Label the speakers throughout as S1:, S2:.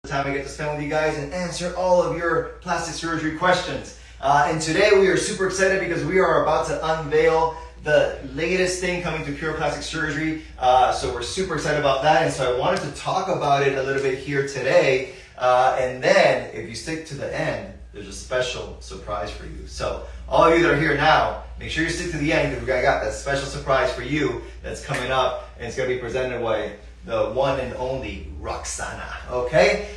S1: Time I get to spend with you guys and answer all of your plastic surgery questions. And today we are super excited because we are about to unveil the latest thing coming to Pure Plastic Surgery. So we're super excited about that. And so I wanted to talk about it a little bit here today. And then if you stick to the end, there's a special surprise for you. So all of you that are here now, make sure you stick to the end because I got that special surprise for you that's coming up, and it's going to be presented by the one and only Roxana. Okay?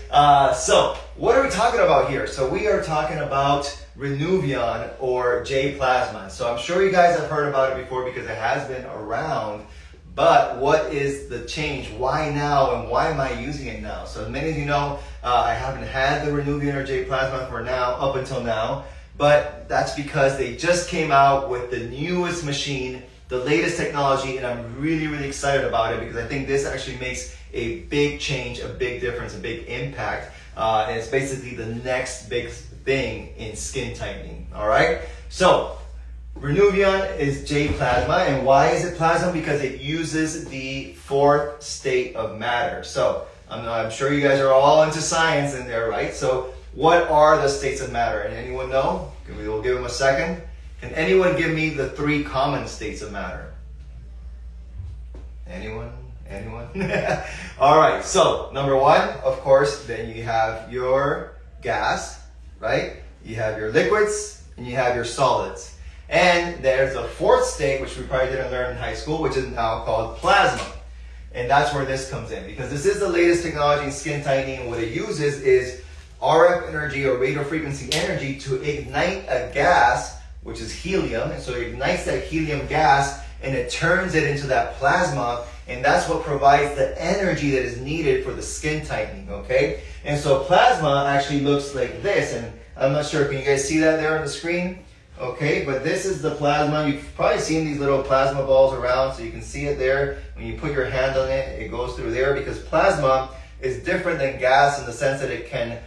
S1: So what are we talking about here? So we are talking about Renuvion or J-Plasma. So I'm sure you guys have heard about it before because it has been around. But what is the change? Why now, and why am I using it now? So as many of you know, I haven't had the Renuvion or J-Plasma for now, up until now. But that's because they just came out with the newest machine, the latest technology, and I'm really excited about it because I think this actually makes a big change, a big difference, a big impact. And it's basically the next big thing in skin tightening. All right? So Renuvion is J-Plasma, and why is it plasma? Because it uses the fourth state of matter. So I'm sure you guys are all into science in there, right? So what are the states of matter? And anyone know? We'll give them a second. Can anyone give me the 3 common states of matter? Anyone? All right, so number 1, of course, then you have your gas, right? You have your liquids, and you have your solids. And there's a 4th state, which we probably didn't learn in high school, which is now called plasma. And that's where this comes in, because this is the latest technology in skin tightening, and what it uses is RF energy or radiofrequency energy to ignite a gas, which is helium. And so it ignites that helium gas and it turns it into that plasma, and that's what provides the energy that is needed for the skin tightening, okay? And so plasma actually looks like this, and I'm not sure, can you guys see that there on the screen? Okay, but this is the plasma. You've probably seen these little plasma balls around, so you can see it there. When you put your hand on it, it goes through there, because plasma is different than gas in the sense that it can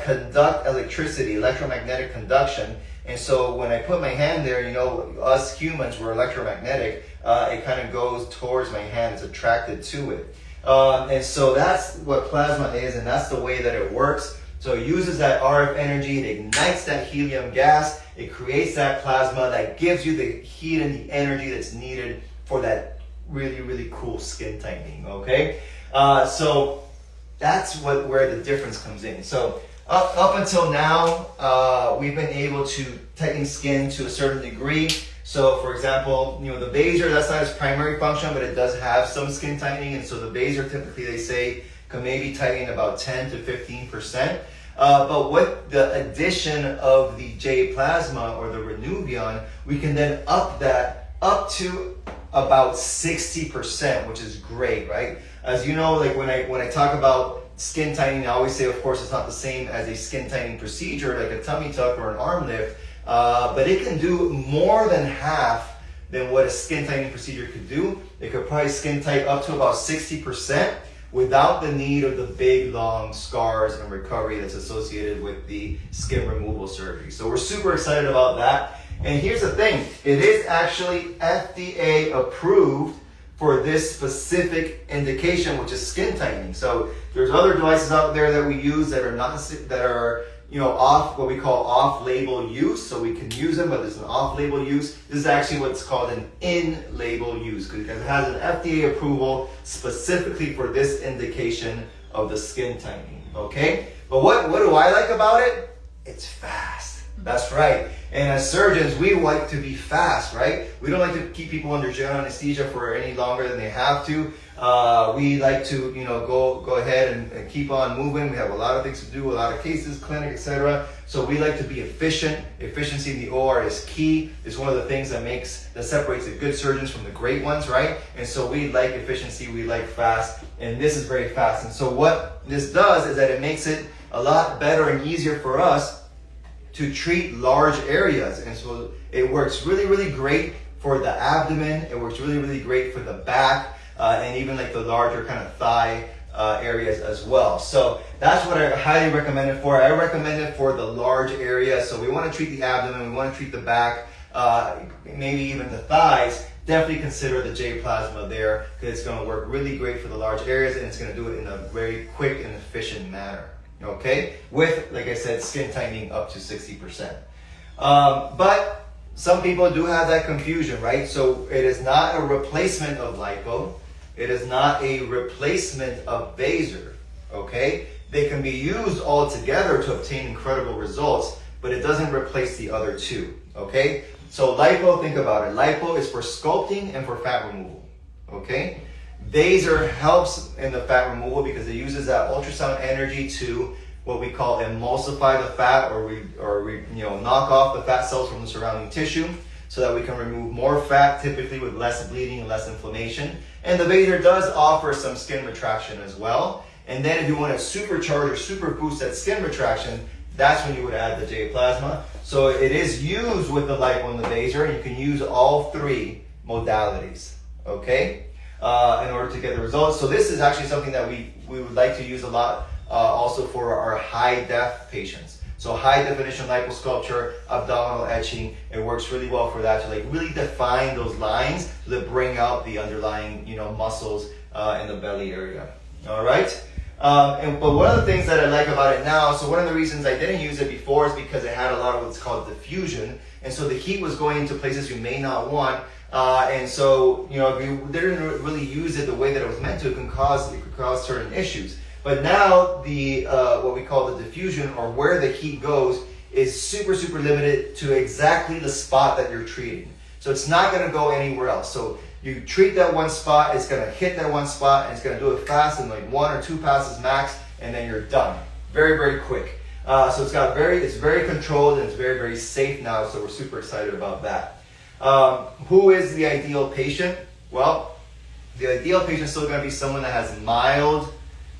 S1: conduct electricity, electromagnetic conduction. And so when I put my hand there, you know, us humans, we're electromagnetic. It kind of goes towards my hand, it's attracted to it. And so that's what plasma is, and that's the way that it works. So it uses that RF energy, it ignites that helium gas, it creates that plasma that gives you the heat and the energy that's needed for that really cool skin tightening, okay? So that's where the difference comes in. So up until now, we've been able to tighten skin to a certain degree. So for example, you know, the Baser, that's not its primary function, but it does have some skin tightening. And so the Baser, typically they say, can maybe tighten about 10 to 15%. But with the addition of the J-Plasma or the Renuvion, we can then up that up to about 60%, which is great, right? As you know, like when I talk about skin tightening, I always say, of course, it's not the same as a skin tightening procedure like a tummy tuck or an arm lift, but it can do more than half than what a skin tightening procedure could do. It could probably skin tight up to about 60% without the need of the big, long scars and recovery that's associated with the skin removal surgery. So we're super excited about that. And here's the thing, it is actually FDA approved for this specific indication, which is skin tightening. So there's other devices out there that we use that are not, that are, you know, off, what we call off-label use. So we can use them, but there's an off-label use. This is actually what's called an in-label use, because it has an FDA approval specifically for this indication of the skin tightening, okay? But what do I like about it? It's fast. That's right. And as surgeons, we like to be fast, right? We don't like to keep people under general anesthesia for any longer than they have to. We like to, you know, go ahead and keep on moving. We have a lot of things to do, a lot of cases, clinic, etc. So we like to be efficient. Efficiency in the OR is key. It's one of the things that separates the good surgeons from the great ones, right? And so we like efficiency, we like fast, and this is very fast. And so what this does is that it makes it a lot better and easier for us to treat large areas. And so it works really great for the abdomen. It works really great for the back, and even like the larger kind of thigh areas as well. So that's what I highly recommend it for. I recommend it for the large area. So we want to treat the abdomen, we want to treat the back, maybe even the thighs. Definitely consider the J-Plasma there, because it's going to work really great for the large areas, and it's going to do it in a very quick and efficient manner. okay? With, like I said, skin tightening up to 60%. But some people do have that confusion, right? So it is not a replacement of lipo. It is not a replacement of Vaser, okay? They can be used all together to obtain incredible results, but it doesn't replace the other two, okay? So lipo, think about it. Lipo is for sculpting and for fat removal, okay? Vaser helps in the fat removal because it uses that ultrasound energy to what we call emulsify the fat, or knock off the fat cells from the surrounding tissue, so that we can remove more fat, typically with less bleeding and less inflammation. And the Vaser does offer some skin retraction as well. And then if you want to supercharge or super boost that skin retraction, that's when you would add the J-Plasma. So it is used with the lipo and the Vaser, and you can use all three modalities, okay, in order to get the results. So this is actually something that we would like to use a lot also for our high def patients. So high definition liposculpture, abdominal etching, it works really well for that, to like really define those lines that bring out the underlying muscles in the belly area. All right. But one of the things that I like about it now, so one of the reasons I didn't use it before is because it had a lot of what's called diffusion, and so the heat was going into places you may not want, and so if you didn't really use it the way that it was meant to, it could cause certain issues. But now the what we call the diffusion, or where the heat goes, is super limited to exactly the spot that you're treating. So it's not going to go anywhere else. So you treat that one spot, it's going to hit that one spot, and it's going to do it fast in like 1 or 2 passes max, and then you're done. Very quick. So it's very controlled, and it's very safe now. So we're super excited about that. Who is the ideal patient? Well, the ideal patient is still going to be someone that has mild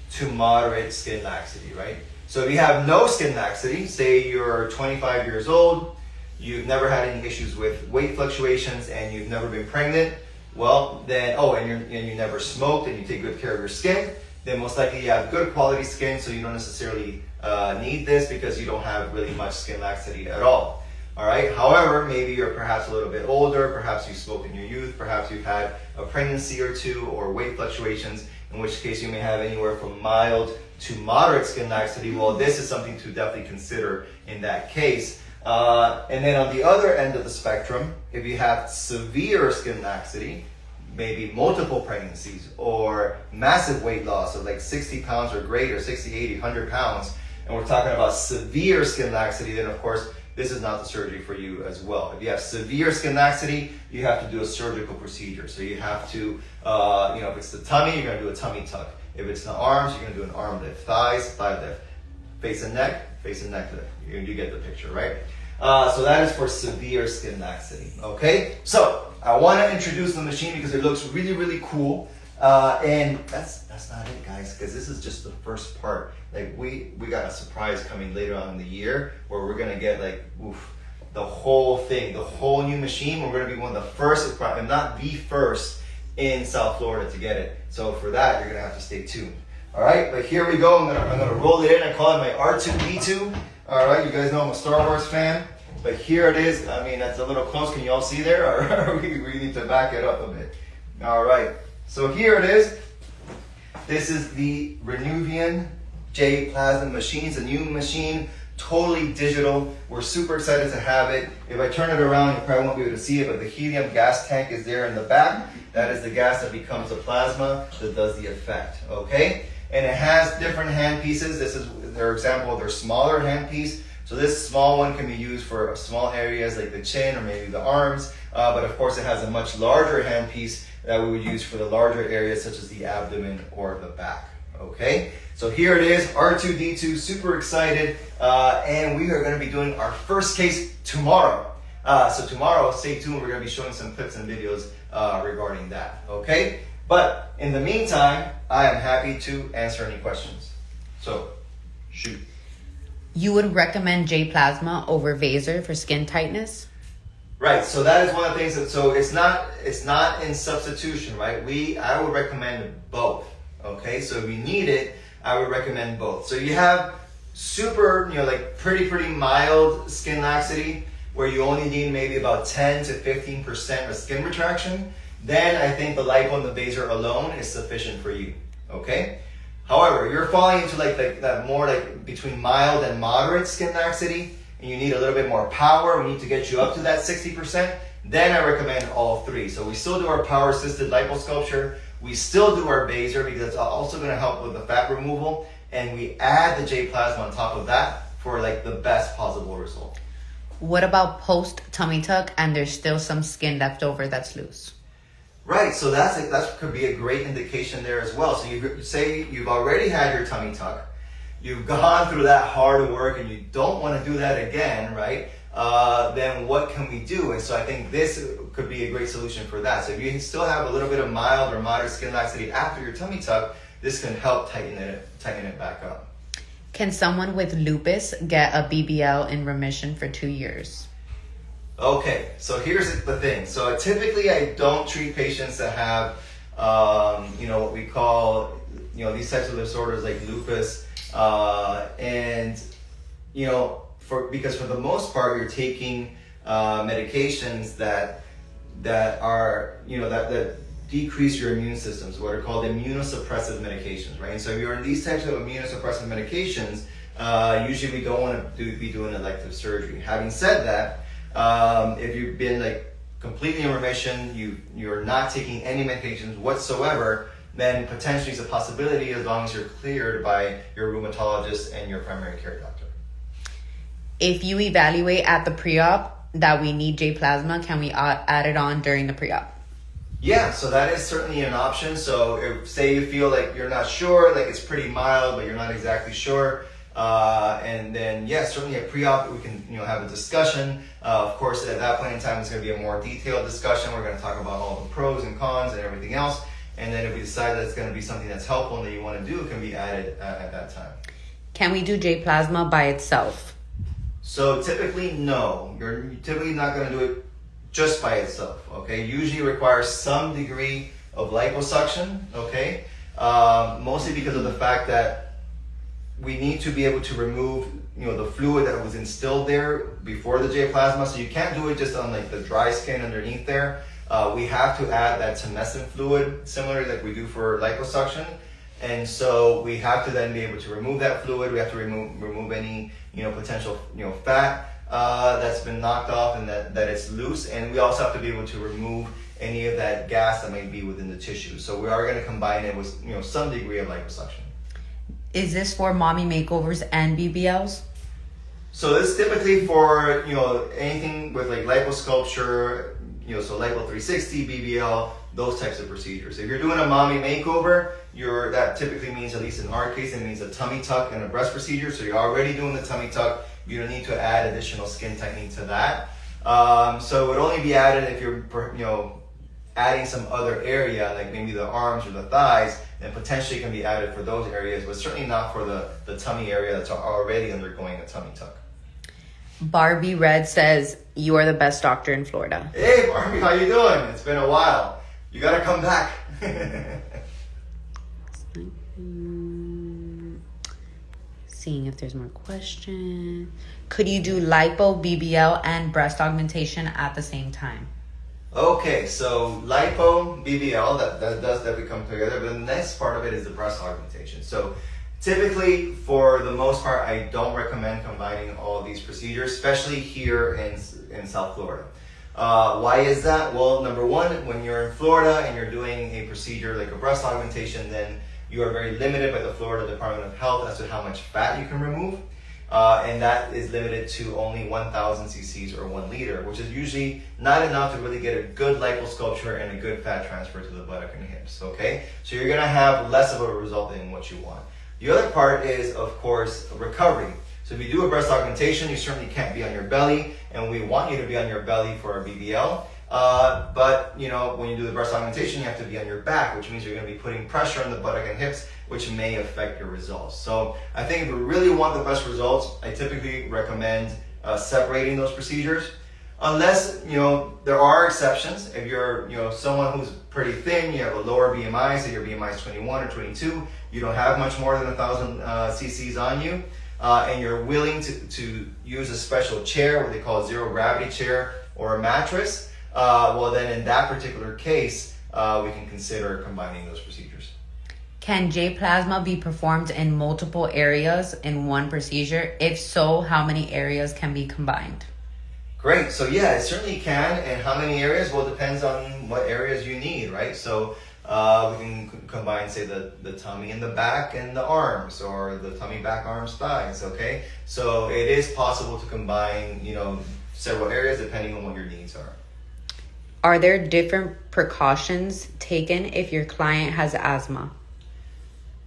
S1: to moderate skin laxity, right? So if you have no skin laxity, say you're 25 years old, you've never had any issues with weight fluctuations, and you've never been pregnant, well then, and you never smoked, and you take good care of your skin, then most likely you have good quality skin, so you don't necessarily need this because you don't have really much skin laxity at all. All right. However, maybe you're perhaps a little bit older, perhaps you smoked in your youth, perhaps you've had a pregnancy or two, or weight fluctuations, in which case you may have anywhere from mild to moderate skin laxity. Well, this is something to definitely consider in that case. And then on the other end of the spectrum, if you have severe skin laxity, maybe multiple pregnancies or massive weight loss of like 60 pounds or greater, 60, 80, 100 pounds, and we're talking about severe skin laxity, then of course, this is not the surgery for you as well. If you have severe skin laxity, you have to do a surgical procedure. So you have to, if it's the tummy, you're gonna do a tummy tuck. If it's the arms, you're gonna do an arm lift. Thighs, thigh lift. Face and neck lift. You get the picture, right? So that is for severe skin laxity, okay? So I wanna introduce the machine because it looks really cool. And that's not it, guys, because this is just the first part. Like we got a surprise coming later on in the year where we're gonna get the whole thing, the whole new machine. We're gonna be one of the first, if not the first, in South Florida to get it. So for that, you're gonna have to stay tuned. All right, but here we go. I'm gonna roll it in. I call it my R2D2. All right, you guys know I'm a Star Wars fan, but here it is. I mean, that's a little close. Can you all see there, or we need to back it up a bit? All right. So here it is. This is the Renuvion J-Plasma machine. It's a new machine, totally digital. We're super excited to have it. If I turn it around, you probably won't be able to see it, but the helium gas tank is there in the back. That is the gas that becomes the plasma that does the effect, okay? And it has different hand pieces. This is their example of their smaller hand piece. So this small one can be used for small areas like the chin or maybe the arms, but of course it has a much larger hand piece that we would use for the larger areas such as the abdomen or the back, okay? So here it is, R2D2, super excited, and we are gonna be doing our first case tomorrow. So tomorrow, stay tuned, we're gonna be showing some clips and videos regarding that, okay? But in the meantime, I am happy to answer any questions. So, shoot.
S2: You would recommend J-Plasma over Vaser for skin tightness?
S1: Right, so that is one of the things that, so it's not in substitution, right? I would recommend both, okay? So if you need it, I would recommend both. So you have super, like pretty mild skin laxity where you only need maybe about 10 to 15% of skin retraction, then I think the lipo and the Vaser alone is sufficient for you, okay? However, you're falling into like that more like between mild and moderate skin laxity, and you need a little bit more power, we need to get you up to that 60%, then I recommend all three. So we still do our power assisted liposculpture, we still do our Vaser because it's also going to help with the fat removal, and we add the J-Plasma on top of that for like the best possible result.
S2: What about post tummy tuck and there's still some skin left over that's loose?
S1: Right, so that could be a great indication there as well. So you say you've already had your tummy tuck, you've gone through that hard work and you don't want to do that again, right? Then what can we do? And so I think this could be a great solution for that. So if you still have a little bit of mild or moderate skin laxity after your tummy tuck, this can help tighten it back up.
S2: Can someone with lupus get a BBL in remission for 2 years?
S1: Okay, so here's the thing. So typically I don't treat patients that have, what we call, these types of disorders like lupus, because for the most part you're taking medications that decrease your immune systems, what are called immunosuppressive medications, right? And so if you're in these types of immunosuppressive medications, usually we don't want to be doing elective surgery. Having said that, if you've been like completely in remission, you're not taking any medications whatsoever, then potentially it's a possibility as long as you're cleared by your rheumatologist and your primary care doctor.
S2: If you evaluate at the pre-op that we need J-Plasma, can we add it on during the pre-op?
S1: Yeah, so that is certainly an option. So if, say you feel like you're not sure, like it's pretty mild, but you're not exactly sure, and then yes, certainly at pre-op we can have a discussion. Of course, at that point in time, it's going to be a more detailed discussion. We're going to talk about all the pros and cons and everything else. And then if we decide that it's going to be something that's helpful and that you want to do, it can be added at that time.
S2: Can we do J-Plasma by itself?
S1: So typically, no. You're typically not going to do it just by itself, okay? Usually requires some degree of liposuction, okay? Mostly because of the fact that we need to be able to remove, the fluid that was instilled there before the J-Plasma. So you can't do it just on like the dry skin underneath there. We have to add that tumescent fluid, similar like we do for liposuction. And so we have to then be able to remove that fluid. We have to remove any, potential, fat that's been knocked off and that it's loose. And we also have to be able to remove any of that gas that may be within the tissue. So we are going to combine it with, some degree of liposuction.
S2: Is this for mommy makeovers and BBLs?
S1: So this is typically for, anything with like liposculpture, so lipo 360, BBL, those types of procedures. If you're doing a mommy makeover, that typically means, at least in our case, it means a tummy tuck and a breast procedure. So you're already doing the tummy tuck. You don't need to add additional skin tightening to that. So it would only be added if you're, adding some other area, like maybe the arms or the thighs, then potentially can be added for those areas, but certainly not for the tummy area that's already undergoing a tummy tuck.
S2: Barbie Red says, you are the best doctor in Florida.
S1: Hey Barbie, how you doing? It's been a while. You gotta come back.
S2: Seeing if there's more questions. Could you do lipo, BBL, and breast augmentation at the same time?
S1: Okay, so lipo, BBL, that does definitely come together, but the next part of it is the breast augmentation. So typically, for the most part, I don't recommend combining all these procedures, especially here in South Florida. Why is that? Well, number one, when you're in Florida and you're doing a procedure like a breast augmentation, then you are very limited by the Florida Department of Health as to how much fat you can remove. And that is limited to only 1,000 cc's or 1 liter, which is usually not enough to really get a good liposculpture and a good fat transfer to the buttock and hips, okay? So you're gonna have less of a result than what you want. The other part is, of course, recovery. So if you do a breast augmentation, you certainly can't be on your belly, and we want you to be on your belly for a BBL. But when you do the breast augmentation, you have to be on your back, which means you're going to be putting pressure on the buttock and hips, which may affect your results. So I think if you really want the best results, I typically recommend separating those procedures, unless there are exceptions. If you're someone who's pretty thin, you have a lower BMI, say your BMI is 21 or 22, you don't have much more than 1,000 cc's on you, and you're willing to use a special chair, what they call a zero gravity chair, or a mattress, well then in that particular case, we can consider combining those procedures.
S2: Can J-Plasma be performed in multiple areas in one procedure? If so, how many areas can be combined?
S1: Great. So yeah, it certainly can. And how many areas? Well, it depends on what areas you need, right? So we can combine, say, the tummy and the back and the arms, or the tummy, back, arms, thighs, okay? So it is possible to combine, several areas depending on what your needs are.
S2: Are there different precautions taken if your client has asthma?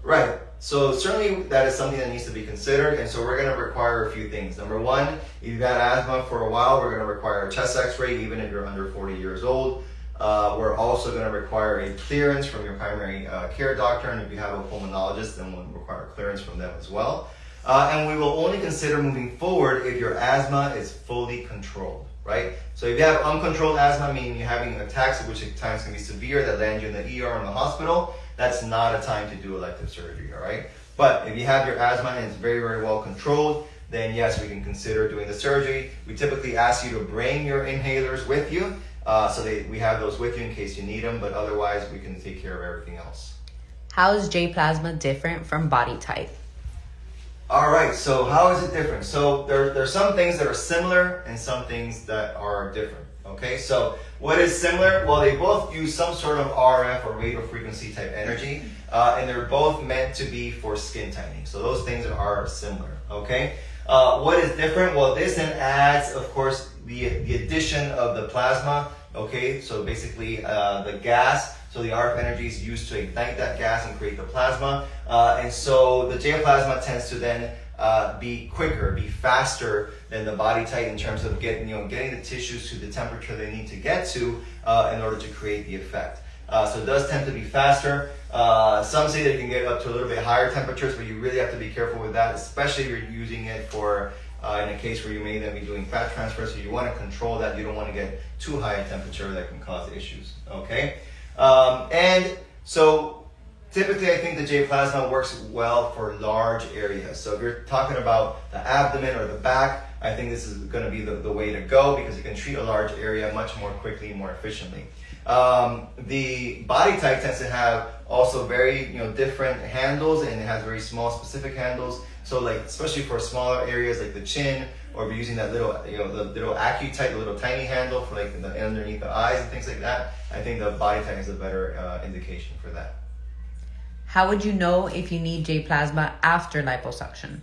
S1: Right. So certainly that is something that needs to be considered, and so we're going to require a few things. Number one, if you've had asthma for a while, we're going to require a chest x-ray even if you're under 40 years old. We're also going to require a clearance from your primary care doctor, and if you have a pulmonologist, then we'll require clearance from them as well. And we will only consider moving forward if your asthma is fully controlled, right? So if you have uncontrolled asthma, meaning you're having attacks, which at times can be severe, that land you in the ER in the hospital, that's not a time to do elective surgery, all right? But if you have your asthma and it's very, very well controlled, then yes, we can consider doing the surgery. We typically ask you to bring your inhalers with you, so we have those with you in case you need them, but otherwise we can take care of everything else.
S2: How is J-Plasma different from body type?
S1: All right, so how is it different? So there's some things that are similar and some things that are different, okay? So what is similar? Well, they both use some sort of RF or radiofrequency type energy, and they're both meant to be for skin tightening. So those things are similar, okay? What is different? Well, this then adds, of course, the addition of the plasma, okay? So basically the gas. So the RF energy is used to ignite that gas and create the plasma. And so the J-plasma tends to then be quicker, be faster than the body type in terms of getting the tissues to the temperature they need to get to in order to create the effect. So it does tend to be faster. Some say that it can get up to a little bit higher temperatures, but you really have to be careful with that, especially if you're using it for in a case where you may then be doing fat transfer. So you want to control that. You don't want to get too high a temperature that can cause issues, okay? And so typically I think the J-plasma works well for large areas. So if you're talking about the abdomen or the back, I think this is going to be the way to go because it can treat a large area much more quickly and more efficiently. The body type tends to have also very different handles, and it has very small specific handles. So like especially for smaller areas like the chin, or if you're using that little the little AccuTite, the little tiny handle for like underneath the eyes and things like that, I think the body type is a better indication for that.
S2: How would you know if you need J-plasma after liposuction?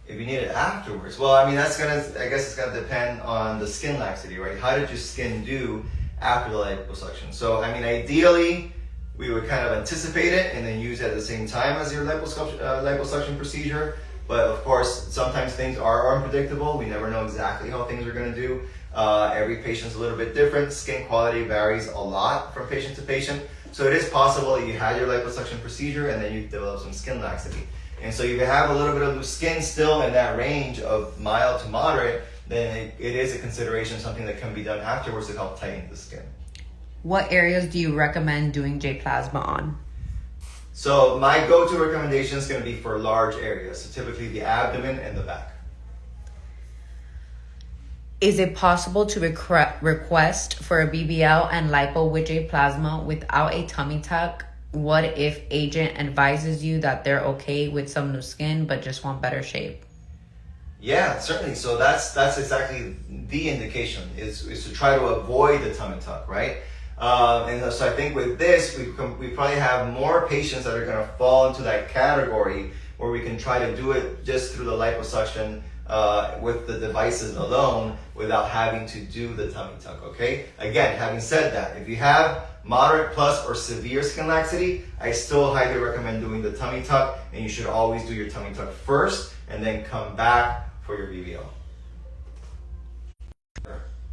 S1: If you need it afterwards, well, I mean I guess it's gonna depend on the skin laxity, right? How did your skin do after the liposuction? So I mean ideally we would kind of anticipate it and then use it at the same time as your liposuction procedure. But of course, sometimes things are unpredictable. We never know exactly how things are going to do. Every patient's a little bit different. Skin quality varies a lot from patient to patient. So it is possible that you had your liposuction procedure and then you develop some skin laxity. And so if you have a little bit of loose skin still in that range of mild to moderate, then it is a consideration, something that can be done afterwards to help tighten the skin.
S2: What areas do you recommend doing J-plasma on?
S1: So my go-to recommendation is going to be for large areas, so typically the abdomen and the back.
S2: Is it possible to request for a BBL and lipo with J-plasma without a tummy tuck? What if agent advises you that they're okay with some new skin but just want better shape?
S1: Yeah, certainly. So that's exactly the indication is to try to avoid the tummy tuck, right? And so I think with this, we probably have more patients that are going to fall into that category where we can try to do it just through the liposuction with the devices alone without having to do the tummy tuck, okay? Again, having said that, if you have moderate plus or severe skin laxity, I still highly recommend doing the tummy tuck, and you should always do your tummy tuck first and then come back for your BBL.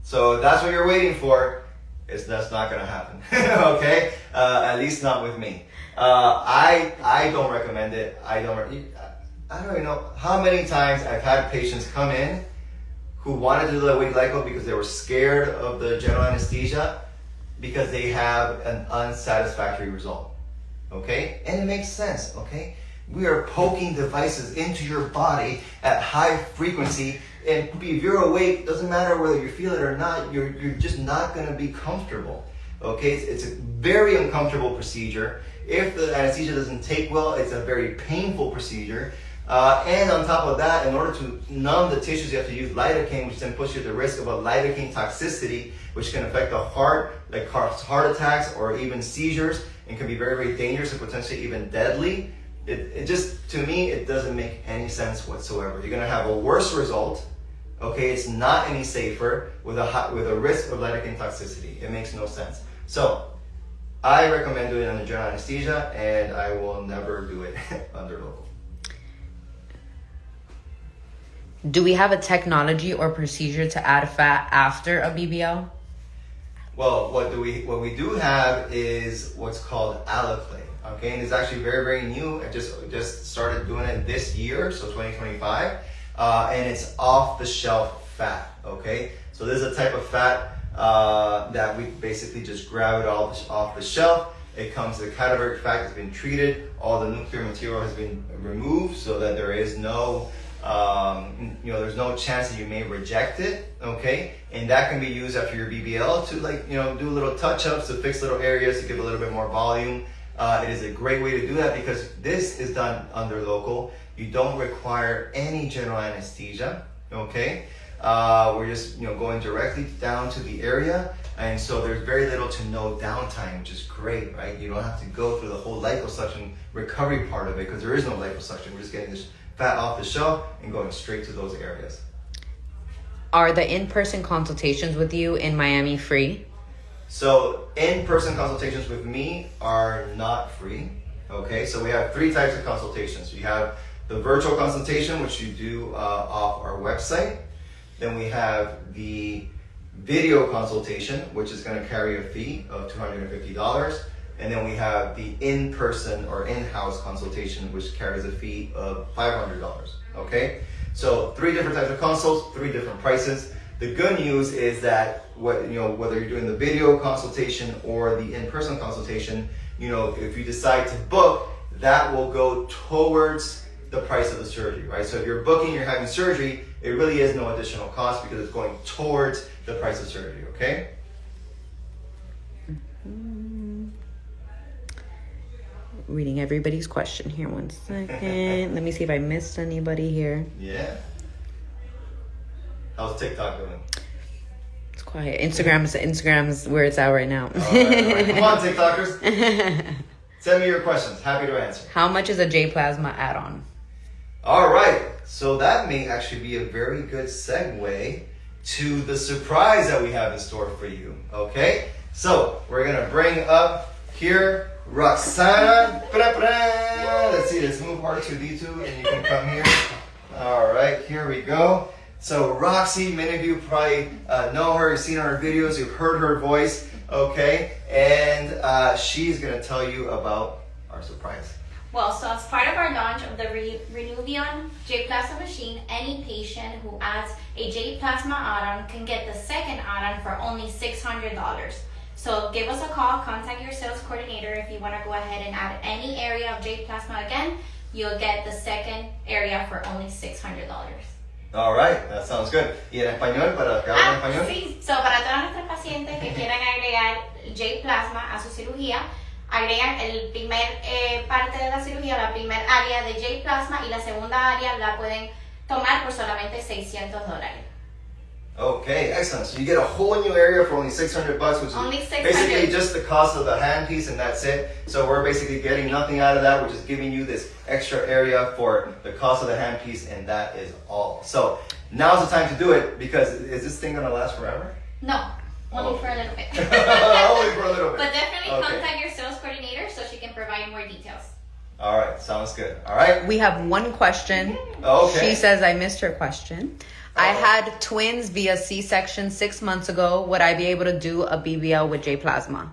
S1: So if that's what you're waiting for, that's not going to happen, okay? At least not with me. I don't recommend it. I don't even know how many times I've had patients come in who wanted to do the weight lipo because they were scared of the general anesthesia because they have an unsatisfactory result, okay? And it makes sense, okay? We are poking devices into your body at high frequency, and if you're awake, doesn't matter whether you feel it or not, you're just not going to be comfortable, okay? It's a very uncomfortable procedure. If the anesthesia doesn't take well, it's a very painful procedure. And on top of that, in order to numb the tissues, you have to use lidocaine, which then puts you at the risk of a lidocaine toxicity, which can affect the heart, like heart attacks or even seizures, and can be very, very dangerous and potentially even deadly. It just, to me, it doesn't make any sense whatsoever. You're gonna have a worse result. Okay, it's not any safer with a risk of lidocaine toxicity. It makes no sense. So, I recommend doing it under general anesthesia, and I will never do it under local.
S2: Do we have a technology or procedure to add fat after a BBL?
S1: Well, what we do have is what's called alloclay. Okay, and it's actually very, very new. I just started doing it this year, so 2025, and it's off-the-shelf fat. Okay, so this is a type of fat that we basically just grab it off the shelf. It comes, the cadaveric fat has been treated, all the nuclear material has been removed, so that there is no there's no chance that you may reject it, okay? And that can be used after your BBL to do little touch-ups to fix little areas to give a little bit more volume. It is a great way to do that because this is done under local. You don't require any general anesthesia, okay? We're just going directly down to the area, and so there's very little to no downtime, which is great, right? You don't have to go through the whole liposuction recovery part of it because there is no liposuction. We're just getting this fat off the shelf and going straight to those areas.
S2: Are the in-person consultations with you in Miami free?
S1: So in-person consultations with me are not free. Okay, so we have 3 types of consultations. You have the virtual consultation, which you do off our website. Then we have the video consultation, which is going to carry a fee of $250. And then we have the in-person or in-house consultation, which carries a fee of $500, okay? So 3 different types of consults, 3 different prices. The good news is that whether you're doing the video consultation or the in-person consultation, if you decide to book, that will go towards the price of the surgery, right? So if you're booking, you're having surgery, it really is no additional cost because it's going towards the price of surgery, okay?
S2: Reading everybody's question here. 1 second. Let me see if I missed anybody here.
S1: Yeah. How's TikTok doing?
S2: It's quiet. Instagram's where it's at right now.
S1: All right. Come on, TikTokers. Send me your questions. Happy to answer.
S2: How much is a J-Plasma add-on?
S1: All right. So that may actually be a very good segue to the surprise that we have in store for you. Okay? So we're going to bring up here Roxana. Let's see, let's move R2D2 and you can come here. All right, here we go. So Roxy, many of you probably know her, you've seen her videos, you've heard her voice, okay? And she's gonna tell you about our surprise.
S3: Well, so as part of our launch of the Renuvion J-Plasma machine, any patient who adds a J-Plasma add-on can get the second add-on for only $600. So give us a call, contact your sales coordinator if you want to go ahead and add any area of J-Plasma again. You'll get the second area for only $600.
S1: All right, that sounds good. ¿Y en español? ¿Para que hable en español?
S3: Sí. So, para todas nuestras pacientes que quieran agregar J-Plasma a su cirugía, agregan el primer parte de la cirugía, la primer área de J-Plasma, y la segunda área la pueden tomar por solamente $600.
S1: Okay, excellent. So you get a whole new area for only $600, which is
S3: Only $600.
S1: basically just the cost of the handpiece, and that's it. So we're basically getting nothing out of that. We're just giving you this extra area for the cost of the handpiece, and that is all. So now's the time to do it, because is this thing gonna last forever?
S3: No, only for a little bit.
S1: Only for a little bit.
S3: But definitely
S1: Okay.
S3: contact your sales coordinator so she can provide more details.
S1: All right, sounds good. All right.
S2: We have one question.
S1: Okay.
S2: She says I missed her question. I had twins via C-section 6 months ago. Would I be able to do a BBL with J-Plasma?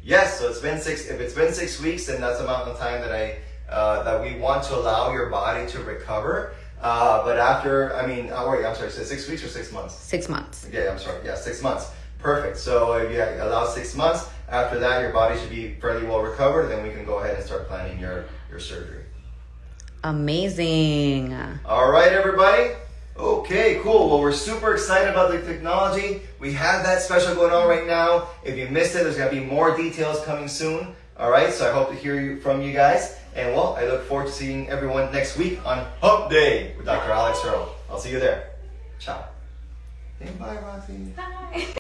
S1: Yes. So it's been six. If it's been 6 weeks, then that's the amount of time that that we want to allow your body to recover. But after, I'm sorry, so 6 weeks or 6 months?
S2: 6 months.
S1: Yeah, I'm sorry. Yeah, 6 months. Perfect. So if you allow 6 months, after that, your body should be fairly well recovered. Then we can go ahead and start planning your surgery.
S2: Amazing.
S1: All right, everybody. Okay, cool. Well, we're super excited about the technology. We have that special going on right now. If you missed it, there's going to be more details coming soon. All right, so I hope to hear from you guys. And well, I look forward to seeing everyone next week on Hump Day with Dr. Alex Earle. I'll see you there. Ciao. Okay, bye, Roxy.
S3: Bye.